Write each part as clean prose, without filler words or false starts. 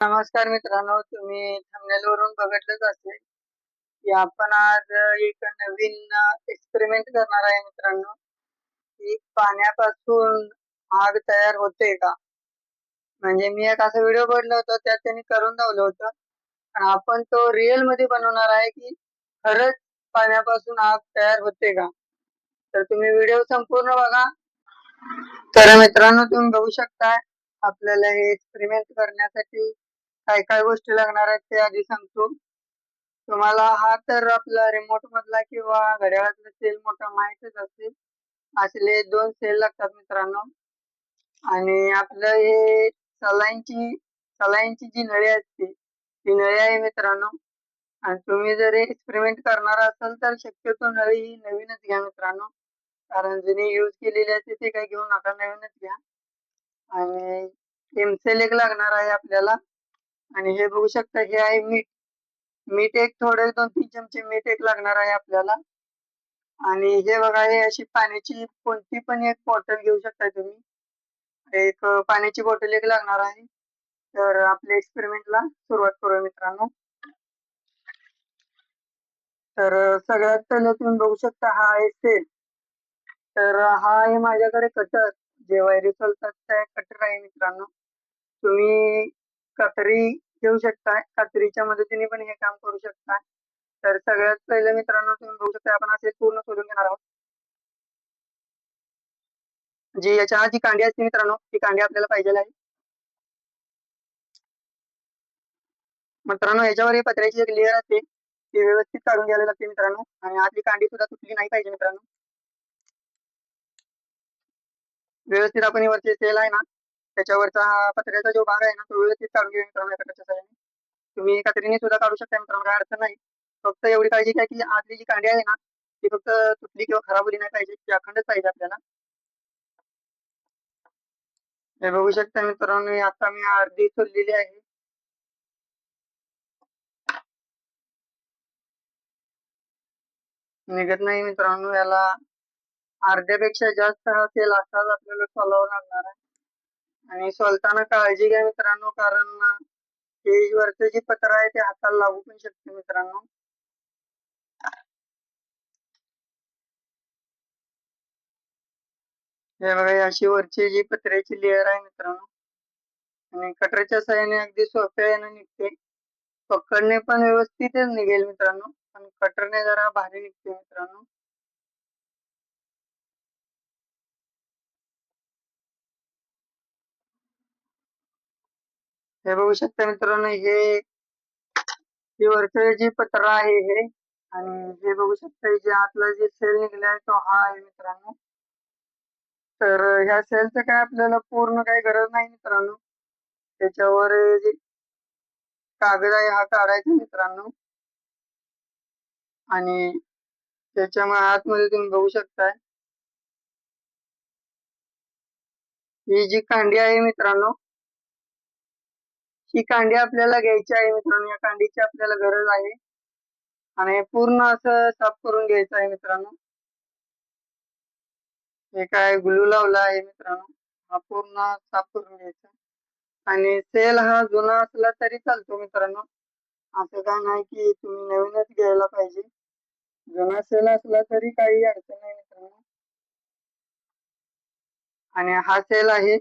नमस्कार मित्रांनो, तुम्ही thumbnail वरून बघितलंच असेल की आपण आज एक नवीन एक्सपेरिमेंट करणार आहे मित्रांनो, की पाण्यापासून आग तयार होते का? म्हणजे मी एक असा व्हिडिओ बघितला होता, त्यात त्यांनी करून दाखवलं होतं आणि आपण तो रिअल मध्ये बनवणार आहे की खरंच पाण्यापासून आग तयार होते का? तर तुम्ही व्हिडिओ संपूर्ण बघा. तर मित्रांनो, तुम्ही बघू शकता आपल्याला हे एक्सपेरिमेंट करण्यासाठी काय काय गोष्टी लागणार आहेत ते आधी सांगतो. तुम्हाला हा तर आपला रिमोट मधला किंवा घड्याळातला सेल मोठा माहीतच असेल. असले 2 सेल लागतात मित्रांनो. आणि आपलं हे सलाईनची जी नळी असते ती नळी आहे मित्रांनो. आणि तुम्ही जर एक्सपेरिमेंट करणार असाल तर शक्यतो नळी ही नवीनच घ्या मित्रांनो. कारण जुनी यूज केलेली असते ते काही घेऊ नका, नवीनच घ्या. आणि एमसेल एक लागणार आहे आपल्याला. आणि हे बघू शकता, हे आहे मीठ. मीठ एक थोडे 2-3 चमचे मीठ एक लागणार आहे आपल्याला. आणि हे बघा, हे अशी पाण्याची कोणती पण एक बॉटल घेऊ शकता तुम्ही. एक पाण्याची बॉटल एक लागणार आहे. तर आपल्या एक्सपेरिमेंटला सुरुवात करूया मित्रांनो. तर सगळ्यात पहिले तुम्ही बघू शकता, हा आहे सेल. तर हा आहे माझ्याकडे कटर, जे वायरी चालतात त्या कटर आहे मित्रांनो. तुम्ही कात्री घेऊ शकता, कात्रीच्या मदतीने पण हे काम करू शकता. तर सगळ्यात पहिले मित्रांनो, तुम्ही बघू शकता आपण असे पूर्ण शोधून घेणार आहोत. जी याच्या जी कांडी असते मित्रांनो, ती कांडी आपल्याला पाहिजे आहे. मित्रांनो, याच्यावर ही पत्र्याची एक लेअर असते, ती व्यवस्थित काढून घ्यायला लागते मित्रांनो. आणि आतली कांडी सुद्धा तुटली नाही पाहिजे मित्रांनो. व्यवस्थित आपण वरचे सेल आहे ना, त्याच्यावरचा पत्र्याचा जो भाग आहे ना, तो व्यवस्थित काढून घेऊया मित्रांनो एका कटरच्या साहाय्याने. तुम्ही कात्रीने सुद्धा काढू शकता मित्रांनो, काय अडचण नाही. फक्त एवढी काळजी घ्या की आतली जी कांडी आहे ना, ती फक्त तुटली किंवा खराब होली नाही पाहिजे, ती अखंडच पाहिजे आपल्याला. हे बघू शकता मित्रांनो, आता मी अर्धी सोडलेली आहे. निघत नाही मित्रांनो, याला अर्ध्यापेक्षा जास्त हा सेल असाच आपल्याला सोलावा लागणार आहे. आणि सोलताना काळजी घ्या मित्रांनो, कारण हे वरचं जे पत्र आहे ते हाताला लागू पण शकते मित्रांनो. हे बघा, अशी वरची जी पत्र्याची लेअर आहे मित्रांनो, आणि कटरच्या साहाय्याने अगदी सोप्या यानं निघते. पकडणे पण व्यवस्थितच निघेल मित्रांनो, पण कटरने जरा भारी निघते मित्रांनो. हे बघू शकता मित्रांनो, हे वरचं जे पत्र आहे हे, आणि हे बघू शकता जे आतला जे सेल निघला आहे तो हा आहे मित्रांनो. तर ह्या सेलचं काय आपल्याला पूर्ण काही गरज नाही मित्रांनो. त्याच्यावर जे कागद आहे हा काढायचा मित्रांनो. आणि त्याच्यामुळे आतमध्ये तुम्ही बघू शकताय, ही जी कांडी आहे मित्रांनो, ही कांडी आपल्याला घ्यायची आहे मित्रांनो. या कांडीची आपल्याला गरज आहे आणि पूर्ण असं साफ करून घ्यायचं आहे मित्रांनो. हे काय ग्लू लावला आहे मित्रांनो, हा पूर्ण साफ करून घ्यायचा. आणि सेल हा जुना असला तरी चालतो मित्रांनो, असं काय नाही की तुम्ही नवीनच घ्यायला पाहिजे. जुना सेल असला तरी काही अडचण नाही मित्रांनो. आणि हा सेल आहे,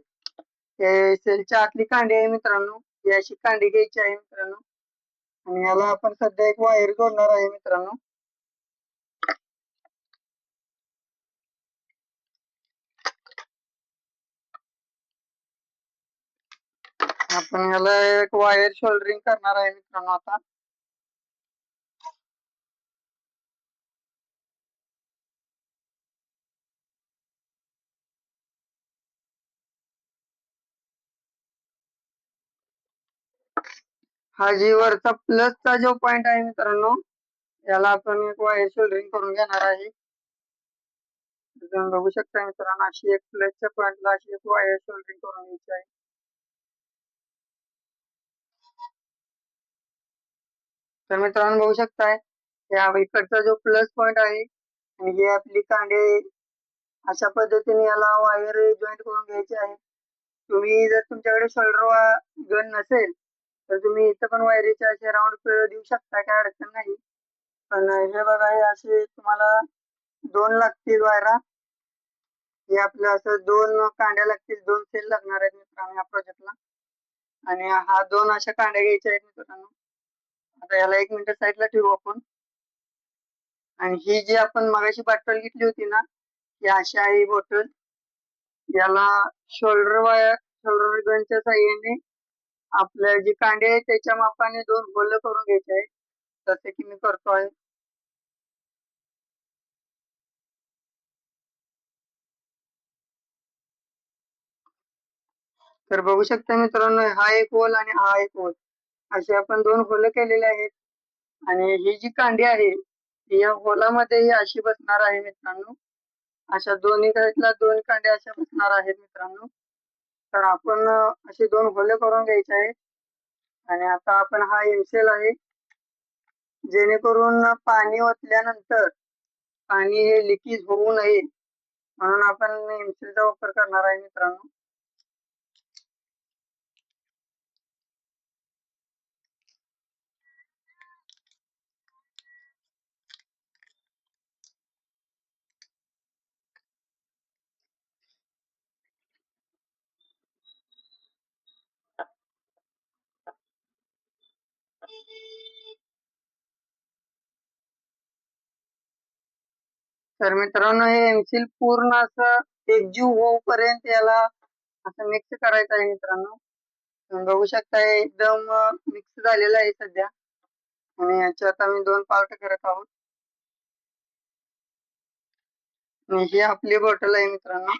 हे सेलच्या आतली कांडी आहे मित्रांनो. ही अशी कांडी घ्यायची आहे मित्रांनो. आणि याला आपण सध्या एक वायर जोडणार आहे मित्रांनो. आपण याला एक वायर शोल्डरिंग करणार आहे मित्रांनो आता. हा जी वरचा प्लसचा जो पॉइंट आहे मित्रांनो, याला आपण एक वायर शोल्डरिंग करून घेणार आहे. तुम्ही बघू शकता मित्रांनो, अशी एक प्लसच्या पॉइंटला अशी एक वायर शोल्डरिंग करून घ्यायची आहे. तर मित्रांनो बघू शकताय, या इकडचा जो प्लस पॉइंट आहे आणि ही आपली कांडी, अशा पद्धतीने याला वायर जॉईंट करून घ्यायची आहे. तुम्ही जर तुमच्याकडे शोल्डर गन नसेल तर तुम्ही इथं पण वायरीचे असे राऊंड देऊ शकता, काय अडचण नाही. पण हे बघा, हे असे तुम्हाला 2 लागतील वायरा. हे आपलं असं 2 कांड्या लागतील, 2 सेल लागणार आहेत मित्रांनो या प्रोजेक्टला. आणि हा 2 अशा कांड्या घ्यायच्या आहेत मित्रांनो. आता याला 1 मिनिट साईडला ठेवू आपण. आणि ही जी आपण मगाशी बॉटल घेतली होती ना, ही अशी आहे ही बॉटल. याला शोल्डर गनच्या साह्याने आपल्या जी कांडे आहे त्याच्या मापाने 2 होल करून घ्यायचे आहे, जसे की मी करतो आहे. तर बघू शकता मित्रांनो, हा एक होल आणि हा एक होल, असे आपण 2 होल केलेले आहेत. आणि ही जी कांडी आहे या होलामध्ये ही अशी बसणार आहे मित्रांनो. अशा दोन्ही साईडला 2 कांड्या अशा बसणार आहेत मित्रांनो. तर आपण असे 2 होले करून घ्यायचे आहेत. आणि आता आपण हा एमसेल आहे, जेणेकरून पाणी ओतल्यानंतर पाणी हे लिकेज होऊ नये म्हणून आपण एमसेलचा वापर करणार आहे मित्रांनो. तर मित्रांनो, हे एमसील पूर्ण असं एकजीव होऊपर्यंत याला असं मिक्स करायचं आहे मित्रांनो. तुम्ही बघू शकता हे एकदम मिक्स झालेलं आहे सध्या. आणि याच्यात आम्ही 2 पार्ट करत आहोत. आणि ही आपली बॉटल आहे मित्रांनो.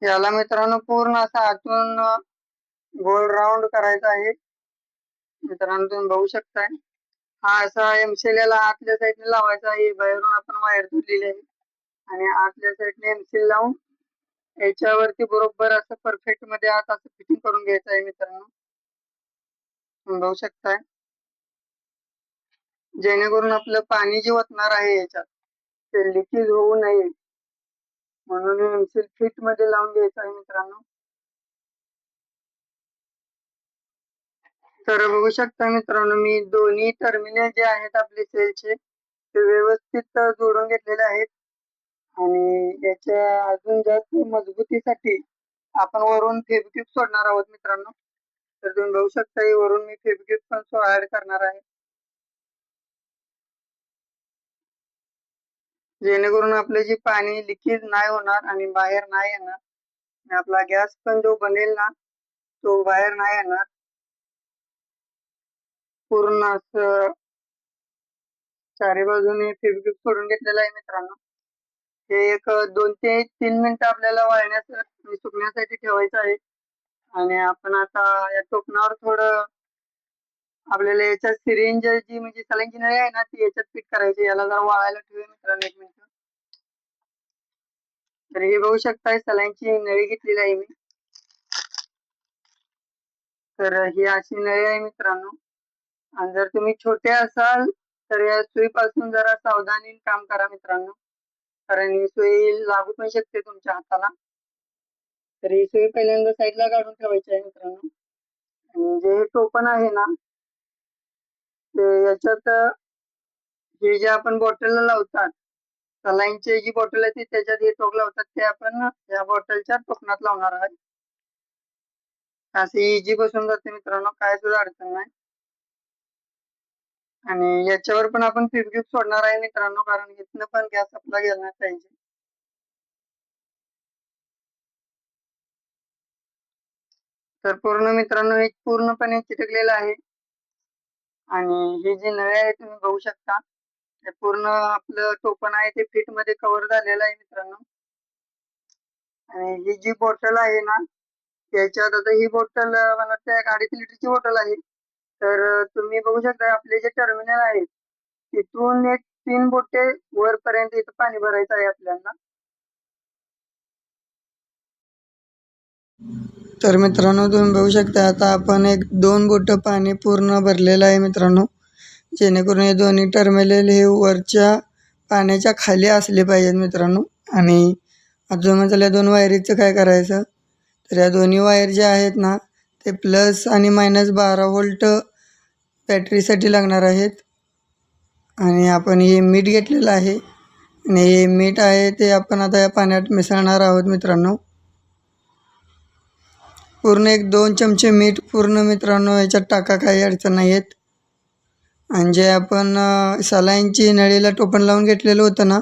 याला मित्रांनो पूर्ण असं आतून गोल राऊंड करायचा आहे. मित्रांनो तुम्ही बघू शकताय, हा असा एमसील याला आतल्या साईडने लावायचा आहे. बाहेरून आपण वायर दिलेली आहे आणि आतल्या साईडने एमसील लावून याच्यावरती बरोबर असं परफेक्ट मध्ये आत असं फिटिंग करून घ्यायचं आहे मित्रांनो. तुम्ही बघू शकताय, जेणेकरून आपलं पाणी जे ओतणार आहे याच्यात ते लिकेज होऊ नये म्हणून एमसील फिट मध्ये लावून घ्यायचं आहे मित्रांनो. तर बघू शकता मित्रांनो, मी दोन्ही टर्मिनल जे आहेत आपले सेलचे ते व्यवस्थित जोडून घेतलेले आहेत. आणि याच्या अजून जास्त मजबूतीसाठी आपण वरून फेविक्विक सोडणार आहोत मित्रांनो. तर तुम्ही बघू शकता वरून मी फेविक्विक पण ऍड करणार आहे, जेणेकरून आपले जे पाणी लिकेज नाही होणार आणि बाहेर नाही येणार. आणि आपला गॅस पण जो बनेल ना तो बाहेर नाही येणार. पूर्ण असं चारी बाजूने फेविक्विक सोडून घेतलेलं आहे मित्रांनो. हे एक 2 ते 3 मिनिटं आपल्याला सुकण्यासाठी ठेवायचं आहे. आणि आपण आता या टोपणावर थोडं आपल्याला याच्यात सिरिंज जी म्हणजे सलाईनची नळी आहे ना ती याच्यात फिट करायची. याला जरा वाळायला ठेवूया मित्रांनो 1 मिनिट. तर हे बघू शकताय सलाईनची नळी घेतलेली आहे मी. तर ही अशी नळी आहे मित्रांनो. आणि जर तुम्ही छोटे असाल तर या सुईपासून जरा सावधानीने काम करा मित्रांनो, कारण ही सुई लागू पण शकते तुमच्या हाताला. तर ही सुई पहिल्यांदा साईडला काढून ठेवायची आहे मित्रांनो. आणि जे हे टोपण आहे ना ते याच्यात हे जे आपण बॉटलला लावतात सलाईनची जी बॉटल आहे ती त्याच्यात हे टोक लावतात ते आपण या बॉटलच्या टोपणात लावणार आहोत. असे इजी बसून जाते मित्रांनो, काय सुद्धा अडचण नाही. आणि याच्यावर पण आपण फेविक्विक सोडणार आहे मित्रांनो, कारण इथनं पण गॅस आपला गेला नाही पाहिजे. तर पूर्ण मित्रांनो हे पूर्णपणे चिटकलेलं आहे. आणि हे जे नळे आहे तुम्ही बघू शकता, ते पूर्ण आपलं टोपण आहे ते फिट मध्ये कव्हर झालेलं आहे मित्रांनो. आणि ही जी बॉटल आहे ना त्याच्यात आता ही बॉटल मला वाटतं 2.5 लिटरची बॉटल आहे. तर तुम्ही बघू शकता आपले जे टर्मिनल आहेत तिथून एक 3 बोटे वरपर्यंत इथं पाणी भरायचं आहे आपल्याला. तर मित्रांनो तुम्ही बघू शकता आता आपण एक 2 बोटं पाणी पूर्ण भरलेलं आहे मित्रांनो, जेणेकरून हे दोन्ही टर्मिनल हे वरच्या पाण्याच्या खाली असले पाहिजेत मित्रांनो. आणि अजून म्हटलं 2 वायरीचं काय करायचं, तर या दोन्ही वायर ज्या आहेत ना ते प्लस आणि मायनस 12 व्होल्ट बॅटरीसाठी लागणार आहेत. आणि आपण हे मीठ घेतलेलं आहे आणि हे मीठ आहे ते आपण आता या पाण्यात मिसळणार आहोत मित्रांनो. पूर्ण एक 2 चमचे मीठ पूर्ण मित्रांनो याच्यात टाका, काही अडचण नाही आहेत. आणि जे आपण सलाईनची नळीला टोपण लावून घेतलेलं होतं ना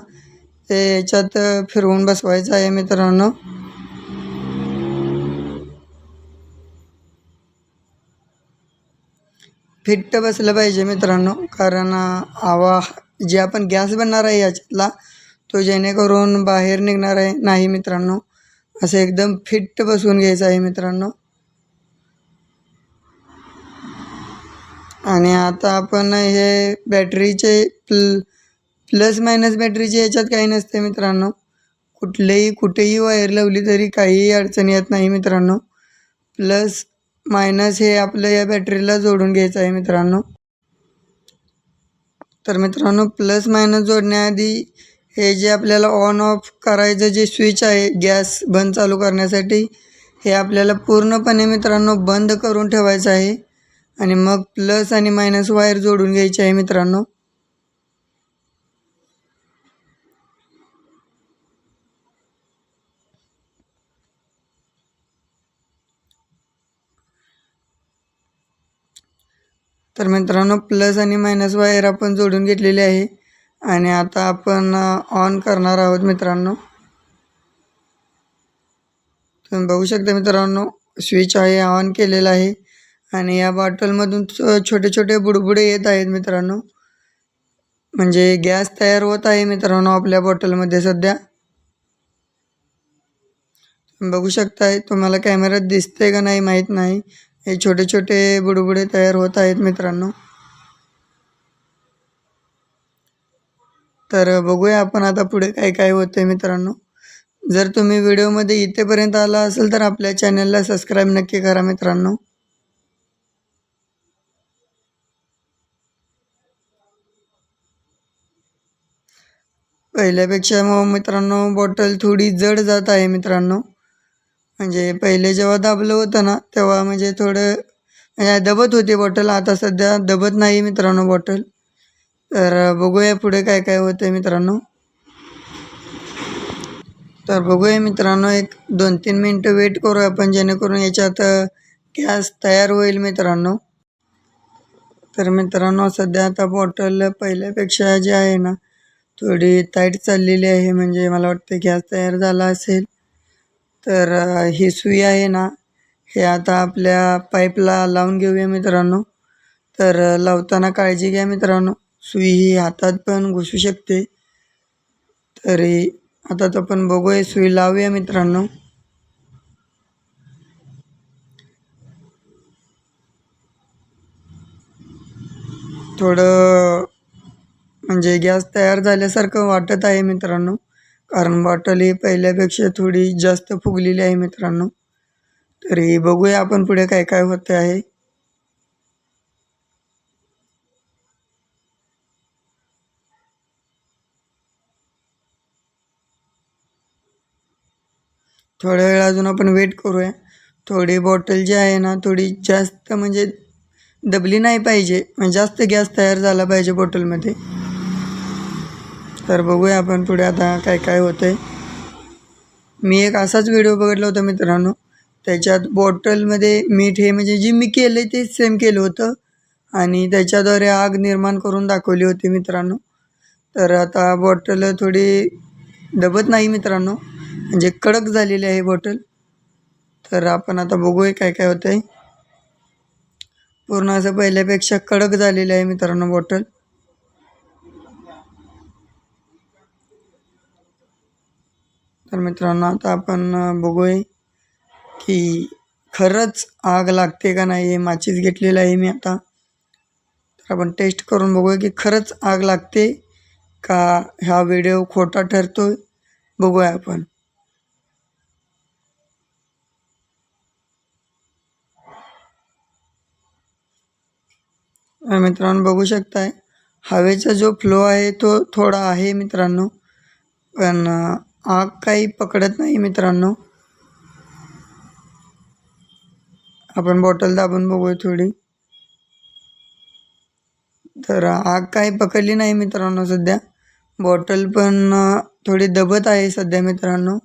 ते याच्यात फिरवून बसवायचं आहे मित्रांनो. फिट्ट बसलं पाहिजे मित्रांनो, कारण हवा जे आपण गॅस बनणार आहे याच्यातला तो जेणेकरून बाहेर निघणार आहे नाही मित्रांनो. असं एकदम फिट्ट बसवून घ्यायचं आहे मित्रांनो. आणि आता आपण हे बॅटरीचे प्लस मायनस बॅटरीचे याच्यात काही नसते मित्रांनो. कुठेही वायर लावली तरी काहीही अडचण येत नाही मित्रांनो. प्लस मायनस हे आपल्या या बॅटरीला जोडून घ्यायचं आहे मित्रांनो. तर मित्रांनो प्लस मायनस जोडण्याआधी हे जे आपल्याला ऑन ऑफ करायचं जे स्विच आहे गॅस बंद चालू करण्यासाठी, हे आपल्याला पूर्णपणे मित्रांनो बंद करून ठेवायचं आहे आणि मग प्लस आणि मायनस वायर जोडून घ्यायची आहे मित्रांनो. तर मित्रांनो प्लस आणि मायनस वायर आपण जोडून घेतलेली आहे आणि आता आपण ऑन करणार आहोत मित्रांनो. तुम्ही बघू शकता मित्रांनो स्विच आहे ऑन केलेला आहे आणि या बॉटलमधून छोटे छोटे बुडबुडे येत आहेत मित्रांनो. म्हणजे गॅस तयार होत आहे मित्रांनो आपल्या बॉटलमध्ये सध्या. बघू शकताय, तुम्हाला कॅमेऱ्यात दिसते का नाही माहीत नाही, हे छोटे छोटे बुडबुडे तयार होत आहेत मित्रांनो. तर बघूया आपण आता पुढे काय काय होते मित्रांनो. जर तुम्ही व्हिडिओमध्ये इथेपर्यंत आला असेल तर आपल्या चॅनलला सबस्क्राईब नक्की करा मित्रांनो. पहिल्यापेक्षा मग मित्रांनो बॉटल थोडी जड जात आहे मित्रांनो. म्हणजे पहिले जेव्हा दाबलं होतं ना तेव्हा म्हणजे थोडं दबत होती बॉटल, आता सध्या दबत नाही मित्रांनो बॉटल. तर बघूया पुढे काय काय होतं मित्रांनो. तर बघूया मित्रांनो एक 2-3 मिनटं वेट करू आपण, जेणेकरून याच्यात गॅस तयार होईल मित्रांनो. तर मित्रांनो सध्या आता बॉटल पहिल्यापेक्षा जी आहे ना थोडी टाईट चाललेली आहे, म्हणजे मला वाटतं गॅस तयार झाला असेल. तर ही सुई आहे ना हे आता आपल्या पाईपला लावून घेऊया मित्रांनो. तर लावताना काळजी घ्या मित्रांनो, सुई ही हातात पण घुसू शकते. तरी आता आपण बघूया सुई लावूया मित्रांनो. थोडं म्हणजे गॅस तयार झाल्यासारखं वाटत आहे मित्रांनो, कारण बॉटल ही पहिल्यापेक्षा थोडी जास्त फुगलेली आहे मित्रांनो. तरी बघूया आपण पुढे काय काय होते आहे. थोड्या वेळ अजून आपण वेट करूया. थोडी बॉटल जी आहे ना थोडी जास्त म्हणजे दबली नाही पाहिजे, म्हणजे जास्त गॅस तयार झाला पाहिजे बॉटलमध्ये. तर बघूया आपण पुढे आता काय काय होतंय. मी एक असाच व्हिडिओ बघितला होता मित्रांनो, त्याच्यात बॉटलमध्ये मीठ हे म्हणजे जे मी केलं तेच सेम केलं होतं आणि त्याच्याद्वारे आग निर्माण करून दाखवली होती मित्रांनो. तर आता बॉटल थोडी दबत नाही मित्रांनो, म्हणजे कडक झालेली आहे बॉटल. तर आपण आता बघूया काय काय होतं आहे. पूर्ण असं पहिल्यापेक्षा कडक झालेलं आहे मित्रांनो बॉटल. तर मित्रांनो आता आपण बघूया की खरंच आग लागते का नाही. हे माचीस घेतलेलं आहे मी आता. तर आपण टेस्ट करून बघूया की खरंच आग लागते का हा व्हिडिओ खोटा ठरतोय, बघूया आपण. मित्रांनो बघू शकताय हवेचा जो फ्लो आहे तो थोडा आहे मित्रांनो, पण आग काही पकडत नाही मित्रांनो. आपण बॉटल दाबून बघूया थोडी. तर आग काही पकडली नाही मित्रांनो. सध्या बॉटल पण थोडी दबत आहे सध्या मित्रांनो.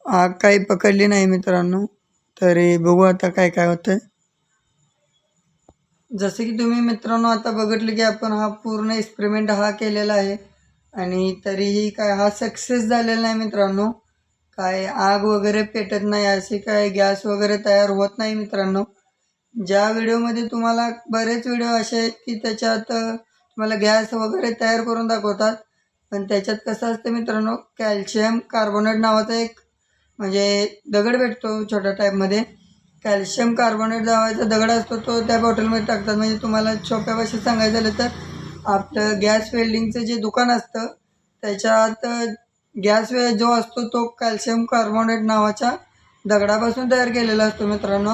आग काही पकडली नाही मित्रांनो. तरी बघू आता काय काय होतंय. जसे की तुम्ही मित्रांनो आता बघितलं की आपण हा पूर्ण एक्सपेरिमेंट हा केलेला आहे आणि तरीही काय हा सक्सेस झालेला नाही मित्रांनो. काय आग वगैरे पेटत नाही, असे काय गॅस वगैरे तयार होत नाही मित्रांनो. ज्या व्हिडिओमध्ये तुम्हाला बरेच व्हिडिओ असे आहेत की त्याच्यात तुम्हाला गॅस वगैरे तयार करून दाखवतात, पण त्याच्यात कसं असतं मित्रांनो, कॅल्शियम कार्बोनेट नावाचा एक म्हणजे दगड भेटतो छोट्या टाईपमध्ये. कॅल्शियम कार्बोनेट नावाचा दगड असतो, तो त्या बॉटलमध्ये टाकतात. म्हणजे तुम्हाला सोप्या भाषेत सांगायचं झालं तर आपलं गॅस वेल्डिंगचं जे दुकान असतं त्याच्यात गॅस जो असतो तो कॅल्शियम कार्बोनेट नावाच्या दगडापासून तयार केलेला असतो मित्रांनो.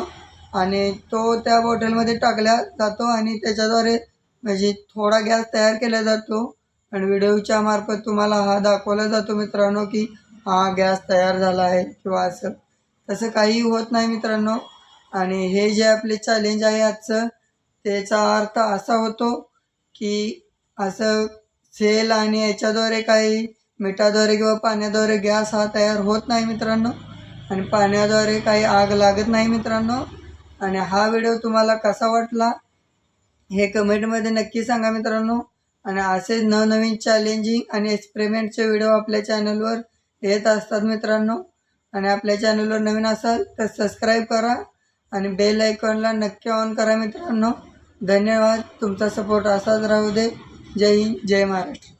आणि तो त्या बॉटलमध्ये टाकला जातो आणि त्याच्याद्वारे म्हणजे थोडा गॅस तयार केला जातो आणि व्हिडिओच्या मार्फत तुम्हाला हा दाखवला जातो मित्रांनो की हा गॅस तयार झाला आहे किंवा असं. तसं काही होत नाही मित्रांनो. आणि हे जे आपले चॅलेंज आहे आजचं, त्याचा अर्थ असा होतो की असं सेल आणि याच्याद्वारे काही मिठाद्वारे किंवा पाण्याद्वारे गॅस हा तयार होत नाही मित्रांनो. आणि पाण्याद्वारे काही आग लागत नाही मित्रांनो. आणि हा व्हिडिओ तुम्हाला कसा वाटला हे कमेंटमध्ये नक्की सांगा मित्रांनो. आणि असे नवनवीन चॅलेंजिंग आणि एक्सपेरिमेंटचे व्हिडिओ आपल्या चॅनलवर येत असतात मित्रांनो. आणि आपल्या चॅनलवर नवीन असाल तर सबस्क्राईब करा आणि बेल आयकॉनला नक्की ऑन करा मित्रांनो. धन्यवाद. तुमचा सपोर्ट असाच राहू दे. जय हिंद, जय महाराष्ट्र.